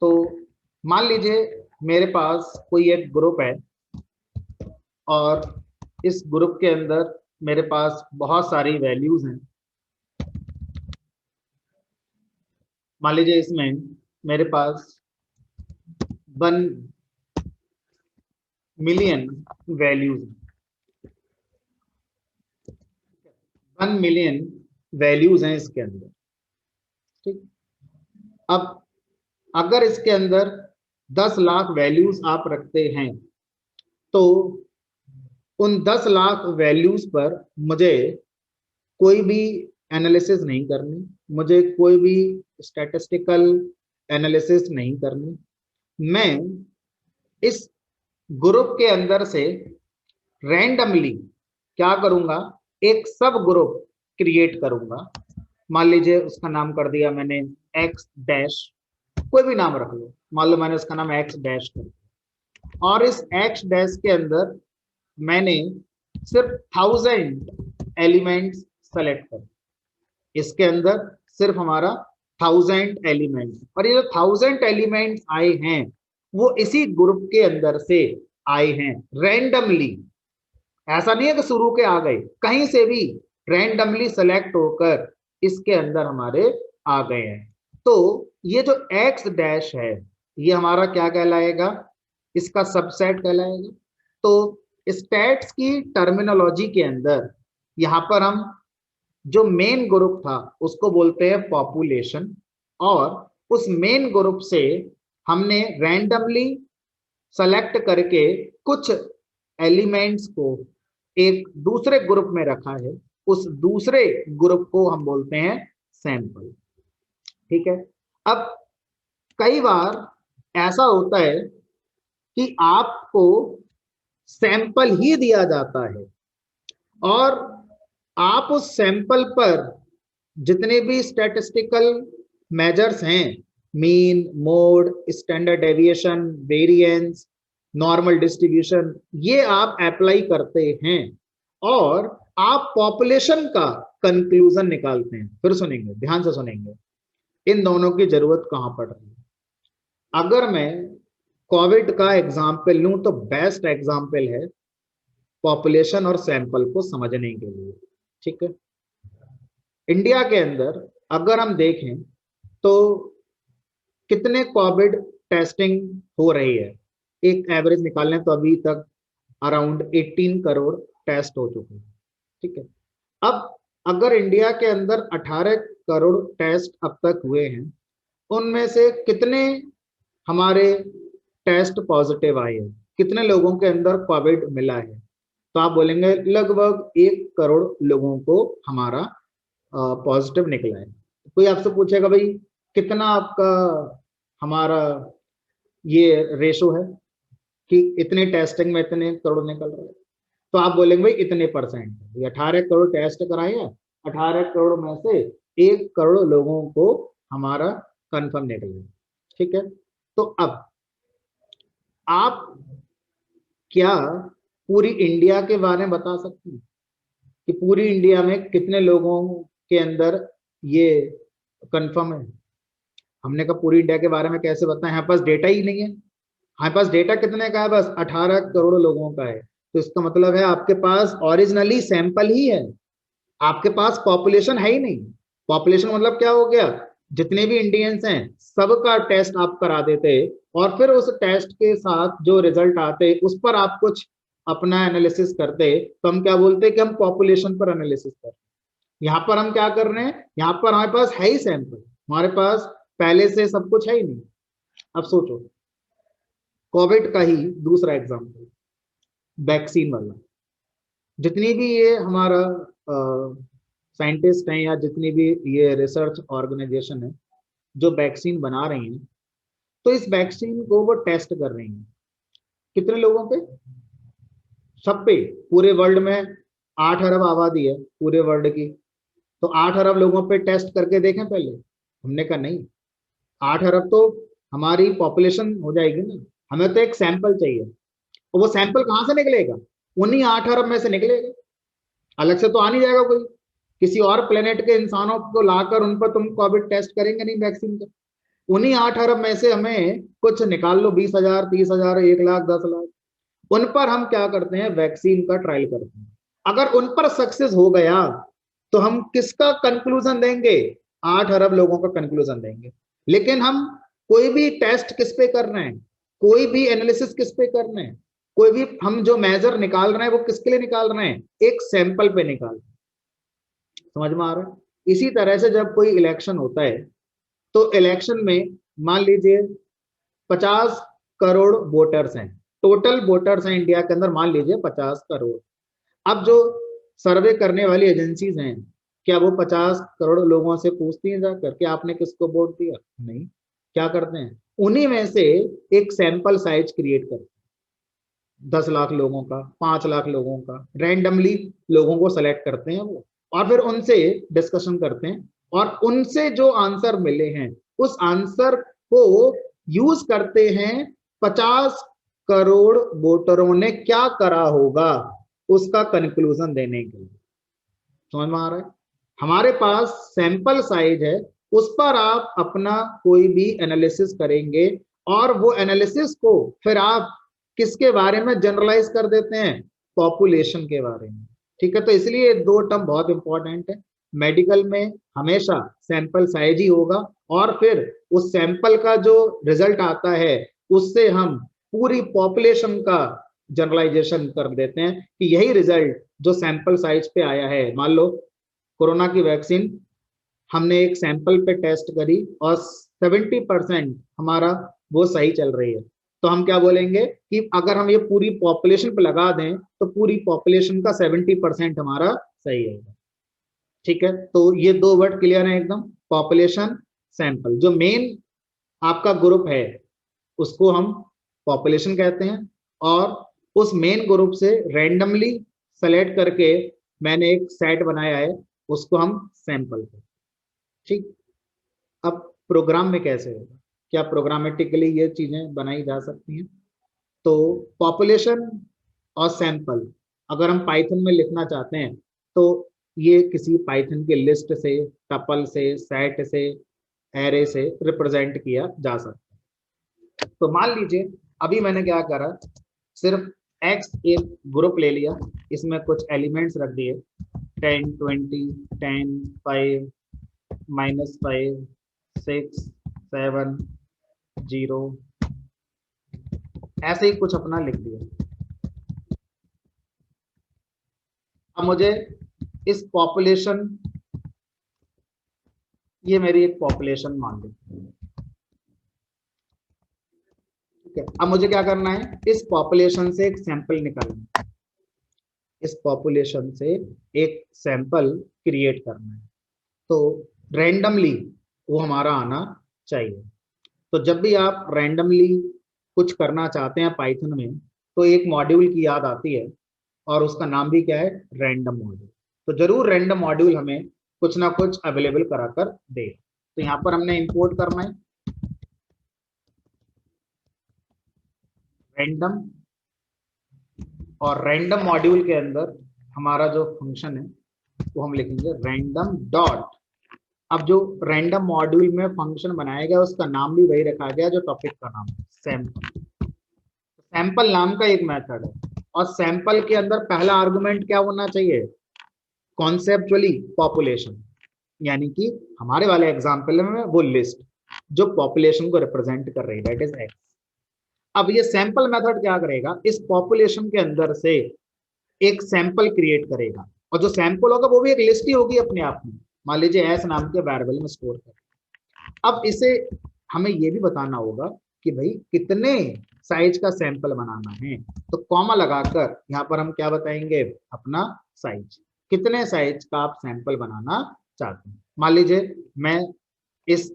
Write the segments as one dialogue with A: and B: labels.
A: तो मान लीजिए मेरे पास कोई एक ग्रुप है और इस ग्रुप के अंदर मेरे पास बहुत सारी वैल्यूज हैं। मान लीजिए इसमें मेरे पास 1 मिलियन वैल्यूज हैं। 1 मिलियन वैल्यूज हैं इसके अंदर। ठीक। अब अगर इसके अंदर 10 लाख वैल्यूज आप रखते हैं तो उन 10 लाख वैल्यूज पर मुझे कोई भी एनालिसिस नहीं करनी, मुझे कोई भी स्टैटिस्टिकल एनालिसिस नहीं करनी। मैं इस ग्रुप के अंदर से रैंडमली क्या करूंगा, एक सब ग्रुप क्रिएट करूंगा। मान लीजिए उसका नाम कर दिया मैंने एक्स डैश, कोई भी नाम रख लो, मान लो मैंने उसका नाम एक्स डैश कर दिया। और इस एक्स डैश के अंदर मैंने सिर्फ 1000 एलिमेंट्स सेलेक्ट कर, इसके अंदर सिर्फ हमारा 1000 एलिमेंट्स, और ये जो 1000 एलिमेंट्स आए हैं वो इसी ग्रुप के अंदर से आए हैं रैंडमली। ऐसा नहीं है कि शुरू के आ गए, कहीं से भी रैंडमली सेलेक्ट होकर इसके अंदर हमारे आ गए हैं। तो ये जो एक्स डैश है ये हमारा क्या कहलाएगा, इसका सबसेट कहलाएगा। तो स्टैट्स की टर्मिनोलॉजी के अंदर यहां पर हम जो मेन ग्रुप था उसको बोलते हैं पॉपुलेशन, और उस मेन ग्रुप से हमने रैंडमली सेलेक्ट करके कुछ एलिमेंट्स को एक दूसरे ग्रुप में रखा है, उस दूसरे ग्रुप को हम बोलते हैं सैंपल। ठीक है। अब कई बार ऐसा होता है कि आपको सैंपल ही दिया जाता है और आप उस सैंपल पर जितने भी स्टैटिस्टिकल मेजर्स हैं, mean, mode, standard deviation, variance, normal distribution, ये आप अप्लाई करते हैं और आप पॉपुलेशन का कंक्लूजन निकालते हैं। फिर सुनेंगे, ध्यान से सुनेंगे, इन दोनों की जरूरत कहां पड़ रही है। अगर मैं कोविड का एग्जाम्पल लूं तो बेस्ट एग्जाम्पल है पॉपुलेशन और सैंपल को समझने के लिए। ठीक है। इंडिया के अंदर अगर हम देखें तो कितने कोविड टेस्टिंग हो रही है, एक एवरेज निकालें तो अभी तक अराउंड 18 करोड़ टेस्ट हो चुके हैं। ठीक है। अब अगर इंडिया के अंदर 18 करोड़ टेस्ट अब तक हुए हैं, उनमें से कितने हमारे टेस्ट पॉजिटिव आए हैं, कितने लोगों के अंदर कोविड मिला है, तो आप बोलेंगे लगभग 1 करोड़ लोगों को हमारा पॉजिटिव निकला है। कोई आपसे पूछेगा भाई कितना आपका हमारा ये रेशो है कि इतने टेस्टिंग में इतने करोड़ निकल रहे हैं, तो आप बोलेंगे भाई इतने परसेंट। ये 18 करोड़ टेस्ट कराए हैं, 18 करोड़ में से 1 करोड़ लोगों को हमारा कंफर्म निकला है। ठीक है। तो अब आप क्या पूरी इंडिया के बारे में बता सकते हैं कि पूरी इंडिया में कितने लोगों के अंदर ये कंफर्म है? हमने कहा पूरी इंडिया के बारे में कैसे बताएं, हमारे पास डेटा ही नहीं है। हमारे पास डेटा कितने का है, बस 18 करोड़ लोगों का है। तो इसका मतलब है आपके पास ओरिजिनली सैंपल ही है, आपके पास पॉपुलेशन है ही नहीं। पॉपुलेशन मतलब क्या हो गया, जितने भी इंडियंस हैं सबका टेस्ट आप करा देते और फिर उस टेस्ट के साथ जो रिजल्ट आते उस पर आप कुछ अपना एनालिसिस करते, तो हम क्या बोलते कि हम पॉपुलेशन पर एनालिसिस कर। यहाँ पर हम क्या कर रहे हैं, यहाँ पर हमारे पास है ही सैंपल, हमारे पास पहले से सब कुछ है ही नहीं। अब सोचो कोविड का ही दूसरा एग्जाम्पल, वैक्सीन वाला। जितनी भी ये हमारा साइंटिस्ट हैं या जितनी भी ये रिसर्च ऑर्गेनाइजेशन है जो वैक्सीन बना रही हैं, तो इस वैक्सीन को वो टेस्ट कर रही हैं कितने लोगों पे, सब पे। पूरे वर्ल्ड में 8 अरब आबादी है पूरे वर्ल्ड की, तो 8 अरब लोगों पे टेस्ट करके देखें पहले। हमने कहा नहीं, 8 अरब तो हमारी पॉपुलेशन हो जाएगी ना, हमें तो एक सैंपल चाहिए। और वो सैंपल कहां से निकलेगा, उन्हीं 8 अरब में से निकलेगा, अलग से तो आ नहीं जाएगा कोई। किसी और प्लेनेट के इंसानों को लाकर उन पर तुम कोविड टेस्ट करेंगे नहीं वैक्सीन का। उन्हीं 8 अरब में से हमें कुछ निकाल लो, 20,000, 30,000, 1 लाख, 10 लाख, उन पर हम क्या करते हैं, वैक्सीन का ट्रायल करते हैं। अगर उन पर सक्सेस हो गया तो हम किसका कंक्लूजन देंगे, 8 अरब लोगों का कंक्लूजन देंगे। लेकिन हम कोई भी टेस्ट किस पे कर रहे हैं, कोई भी एनालिसिस किस पे कर रहे हैं, कोई भी हम जो मेजर निकाल रहे हैं वो किसके लिए निकाल रहे हैं, एक सैंपल पे निकाल रहे हैं। समझ में आ रहा है। इसी तरह से जब कोई इलेक्शन होता है तो इलेक्शन में मान लीजिए 50 करोड़ वोटर्स हैं, टोटल वोटर्स हैं इंडिया के अंदर, मान लीजिए 50 करोड़। अब जो सर्वे करने वाली एजेंसीज हैं, क्या वो 50 करोड़ लोगों से पूछती हैं जाकर कि आपने किसको वोट दिया? नहीं। क्या करते हैं, उन्हीं में से एक सैंपल साइज क्रिएट करते हैं, 10 लाख लोगों का, 5 लाख लोगों का, रैंडमली लोगों को सेलेक्ट करते हैं वो, और फिर उनसे डिस्कशन करते हैं, और उनसे जो आंसर मिले हैं उस आंसर को यूज करते हैं 50 करोड़ वोटरों ने क्या करा होगा उसका कंक्लूजन देने के लिए। समझ में आ रहा है। हमारे पास सैंपल साइज है, उस पर आप अपना कोई भी एनालिसिस करेंगे, और वो एनालिसिस को फिर आप किसके बारे में जनरलाइज कर देते हैं, पॉपुलेशन के बारे में। ठीक है, तो इसलिए दो टर्म बहुत इंपॉर्टेंट है। मेडिकल में हमेशा सैंपल साइज ही होगा, और फिर उस सैंपल का जो रिजल्ट आता है उससे हम पूरी पॉपुलेशन का जनरलाइजेशन कर देते हैं कि यही रिजल्ट जो सैंपल साइज पे आया है। मान लो कोरोना की वैक्सीन हमने एक सैंपल पे टेस्ट करी और 70% हमारा वो सही चल रही है, तो हम क्या बोलेंगे कि अगर हम ये पूरी पॉपुलेशन पे लगा दें तो पूरी पॉपुलेशन का 70% हमारा सही है। ठीक है, तो ये दो वर्ड क्लियर है एकदम, पॉपुलेशन, सैंपल। जो मेन आपका ग्रुप है उसको हम पॉपुलेशन कहते हैं, और उस मेन ग्रुप से रैंडमली सेलेक्ट करके मैंने एक सेट बनाया है, उसको हम सैंपल कहते हैं। ठीक। अब प्रोग्राम में कैसे होगा, क्या प्रोग्रामेटिकली ये चीजें बनाई जा सकती हैं? तो पॉपुलेशन और सैंपल अगर हम पाइथन में लिखना चाहते हैं तो ये किसी पाइथन की लिस्ट से, टपल से, सेट से, एरे से रिप्रेजेंट किया जा सकता है। तो मान लीजिए अभी मैंने क्या करा, सिर्फ एक्स एक ग्रुप ले लिया, इसमें कुछ एलिमेंट्स रख दिए, 10, 20, 10, 5, -5, 6, 7, 0, ऐसे ही कुछ अपना लिख दिया। अब मुझे इस पॉपुलेशन, ये मेरी एक पॉपुलेशन मान लो, ठीक है। अब मुझे क्या करना है, इस पॉपुलेशन से एक सैंपल निकालना है, इस पॉपुलेशन से एक सैंपल क्रिएट करना है, तो रैंडमली वो हमारा आना चाहिए। तो जब भी आप रैंडमली कुछ करना चाहते हैं पाइथन में तो एक मॉड्यूल की याद आती है, और उसका नाम भी क्या है, रैंडम मॉड्यूल। तो जरूर रैंडम मॉड्यूल हमें कुछ ना कुछ अवेलेबल करा कर दे। तो यहाँ पर हमने इंपोर्ट करना है रैंडम, और रैंडम मॉड्यूल के अंदर हमारा जो फंक्शन है वो हम लिखेंगे रैंडम डॉट। अब जो रैंडम मॉड्यूल में फंक्शन बनाया गया उसका नाम भी वही रखा गया जो टॉपिक का नाम है, सैंपल। सैंपल नाम का एक मेथड है, और सैंपल के अंदर पहला आर्गुमेंट क्या होना चाहिए, कॉन्सेप्चुअली पॉपुलेशन, यानी कि हमारे वाले एग्जाम्पल में वो लिस्ट जो पॉपुलेशन को रिप्रेजेंट कर रही है, दैट इज एक्स। अब ये सैंपल मेथड क्या करेगा, इस पॉपुलेशन के अंदर से एक सैंपल क्रिएट करेगा, और जो सैंपल होगा वो भी एक लिस्ट ही होगी अपने आप में, मान लीजिए एस नाम के वेरिएबल में स्टोर कर। अब इसे हमें ये भी बताना होगा कि भाई कितने साइज का सैंपल बनाना है, तो कॉमा लगाकर यहाँ पर हम क्या बताएंगे, अपना साइज, कितने साइज का आप सैंपल बनाना चाहते हैं। मान लीजिए मैं इस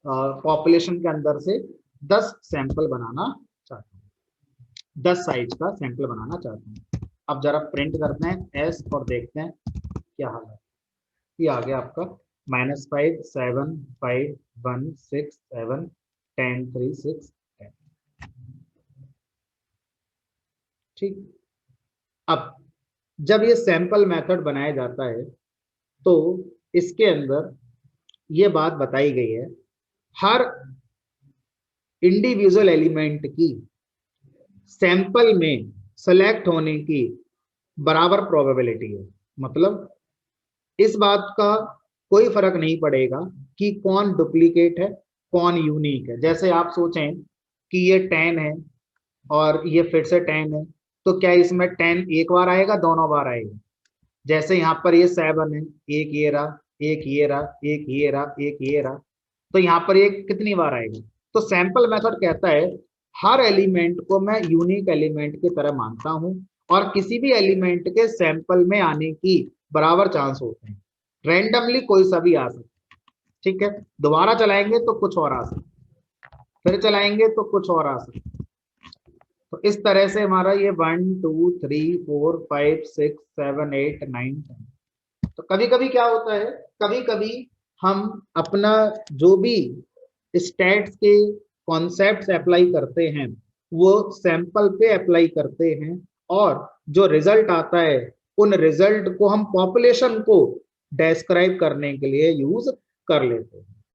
A: पॉपुलेशन के अंदर से 10 सैंपल बनाना चाहता हूँ, 10 साइज का सैंपल बनाना चाहता हूँ। अब जरा प्रिंट करते हैं एस और देखते हैं क्या हाल है। ये आ गया आपका -5, 7, 5, 1, 6, 7, 10, 3, 6, 10। ठीक। अब जब ये सैंपल मेथड बनाया जाता है तो इसके अंदर ये बात बताई गई है, हर इंडिविजुअल एलिमेंट की सैंपल में सेलेक्ट होने की बराबर प्रोबेबिलिटी है। मतलब इस बात का कोई फर्क नहीं पड़ेगा कि कौन डुप्लीकेट है कौन यूनिक है। जैसे आप सोचें कि ये 10 है और ये फिर से 10 है, तो क्या इसमें 10 एक बार आएगा दोनों बार आएगा? जैसे यहाँ पर ये 7 है, एक ये रहा, एक ये रहा, एक ये रहा, एक ये रहा, तो यहाँ पर ये कितनी बार आएगा? तो सैंपल मेथड कहता है हर एलिमेंट को मैं यूनिक एलिमेंट की तरह मानता हूं और किसी भी एलिमेंट के सैंपल में आने की बराबर चांस होते हैं। रैंडमली कोई सा भी आ सकता है, ठीक है। दोबारा चलाएंगे तो कुछ और आ सकता है, फिर चलाएंगे तो कुछ और आ सकता है। तो इस तरह से हमारा ये 1 2 3 4 5 6 7 8 9 10। तो कभी कभी क्या होता है, कभी कभी हम अपना जो भी स्टैट्स के कॉन्सेप्ट्स अप्लाई करते हैं वो सैंपल पे अप्लाई करते हैं और जो रिजल्ट आता है उन रिजल्ट को हम पॉपुलेशन को डिस्क्राइब करने के लिए यूज कर लेते हैं।